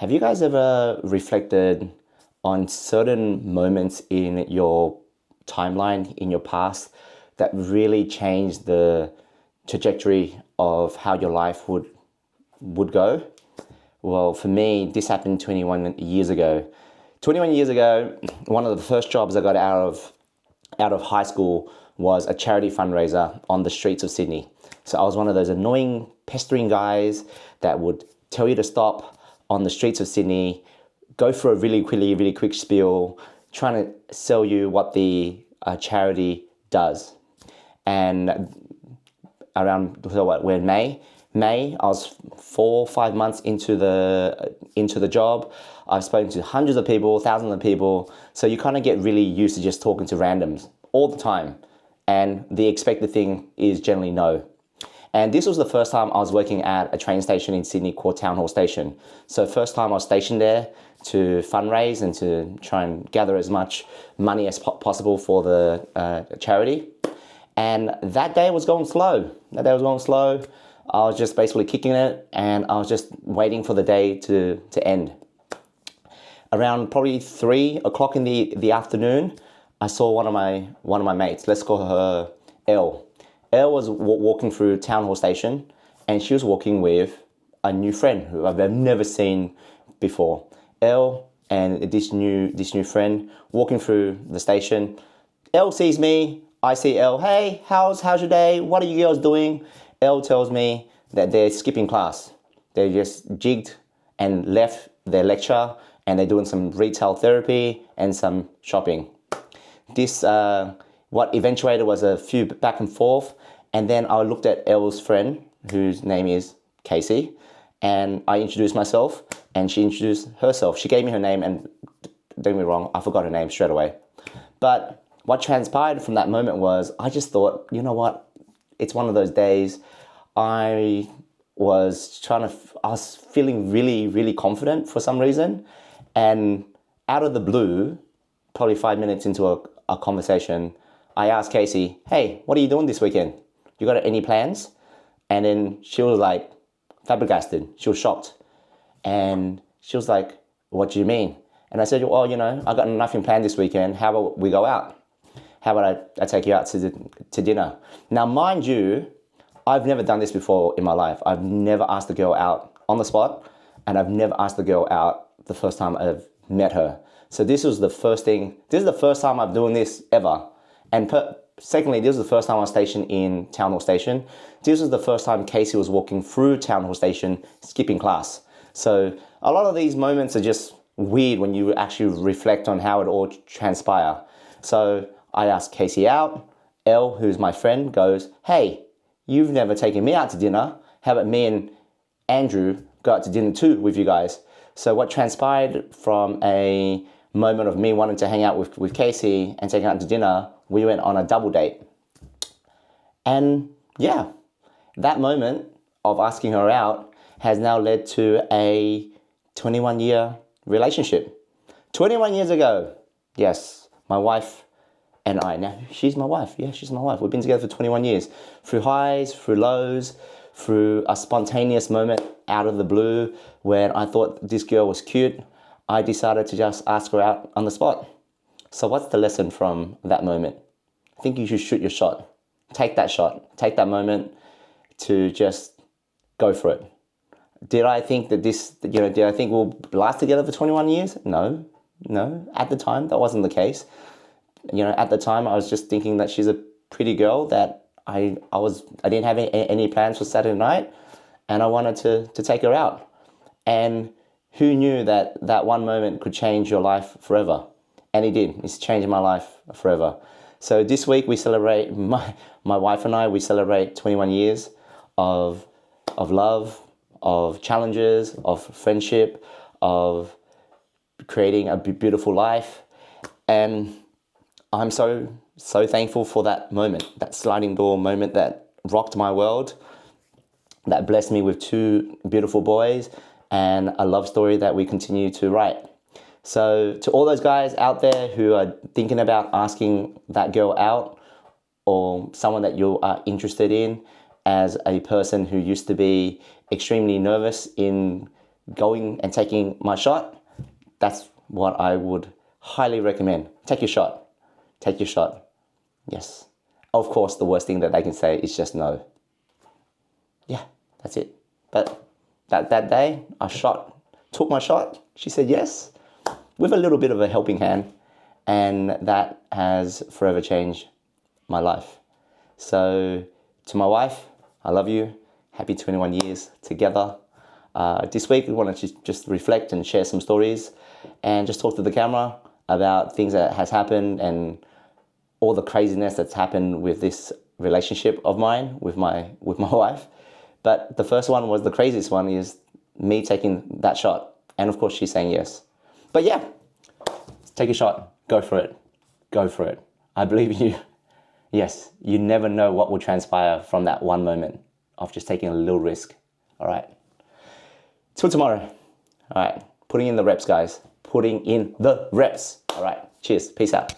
Have you guys ever reflected on certain moments in your timeline, in your past, that really changed the trajectory of how your life would go? Well, for me, this happened 21 years ago. 21 years ago, one of the first jobs I got out of high school was a charity fundraiser on the streets of Sydney. So I was one of those annoying, pestering guys that would tell you to stop on the streets of Sydney, go for a really quick spiel, trying to sell you what the charity does. And around, so what, we're in May, I was 4 or 5 months into the job. I've spoken to hundreds of people, thousands of people. So you kind of get really used to just talking to randoms all the time. And the expected thing is generally no. And this was the first time I was working at a train station in Sydney called Town Hall Station. So first time I was stationed there to fundraise and to try and gather as much money as possible for the charity. And that day was going slow. I was just basically kicking it, and I was just waiting for the day to end. Around probably 3 o'clock in the afternoon, I saw one of my mates. Let's call her Elle. Elle was walking through Town Hall Station, and she was walking with a new friend who I've never seen before. Elle and this new friend walking through the station. Elle sees me. I see Elle. Hey, how's your day? What are you girls doing? Elle tells me that they're skipping class. They just jigged and left their lecture, and they're doing some retail therapy and some shopping. This, what eventuated was a few back and forth, and then I looked at Elle's friend, whose name is Casey, and I introduced myself, and she introduced herself. She gave me her name, and don't get me wrong, I forgot her name straight away. But what transpired from that moment was I just thought, you know what, it's one of those days. I was feeling really confident for some reason, and out of the blue, probably 5 minutes into a conversation, I asked Casey, hey, what are you doing this weekend? You got any plans? And then she was like flabbergasted. She was shocked. And she was like, what do you mean? And I said, well, I got nothing planned this weekend. How about we go out? How about I take you out to dinner? Now, mind you, I've never done this before in my life. I've never asked a girl out on the spot, and I've never asked a girl out the first time I've met her. So this was the first thing. This is the first time I'm doing this ever. And secondly, this was the first time I was stationed in Town Hall Station. This was the first time Casey was walking through Town Hall Station, skipping class. So a lot of these moments are just weird when you actually reflect on how it all transpire. So I asked Casey out. Elle, who's my friend, goes, hey, you've never taken me out to dinner. How about me and Andrew go out to dinner too with you guys? So what transpired from a moment of me wanting to hang out with Casey and taking her out to dinner, we went on a double date. And yeah, that moment of asking her out has now led to a 21-year relationship. 21 years ago, yes, my wife and I. Now, she's my wife. Yeah, she's my wife. We've been together for 21 years. Through highs, through lows, through a spontaneous moment out of the blue when I thought this girl was cute, I decided to just ask her out on the spot. So what's the lesson from that moment? I think you should shoot your shot. Take that shot. Take that moment to just go for it. Did I think that did I think we'll last together for 21 years? No. At the time, that wasn't the case. At the time, I was just thinking that she's a pretty girl that I didn't have any plans for Saturday night, and I wanted to take her out. And who knew that one moment could change your life forever? And it did. It's changed my life forever. So this week we celebrate, my wife and I, we celebrate 21 years of love, of challenges, of friendship, of creating a beautiful life. And I'm so thankful for that moment, that sliding door moment that rocked my world, that blessed me with 2 beautiful boys and a love story that we continue to write. So to all those guys out there who are thinking about asking that girl out, or someone that you are interested in, as a person who used to be extremely nervous in going and taking my shot, that's what I would highly recommend. Take your shot. Take your shot. Yes. Of course, the worst thing that they can say is just no. Yeah, that's it. But that day, I took my shot. She said yes, with a little bit of a helping hand. And that has forever changed my life. So to my wife, I love you. Happy 21 years together. This week, we want to just reflect and share some stories and just talk to the camera about things that has happened and all the craziness that's happened with this relationship of mine with my wife. But the first one was the craziest one, is me taking that shot. And of course, she's saying yes. But yeah, take a shot. Go for it. Go for it. I believe in you. Yes, you never know what will transpire from that one moment of just taking a little risk. All right. Till tomorrow. All right. Putting in the reps, guys. Putting in the reps. All right. Cheers. Peace out.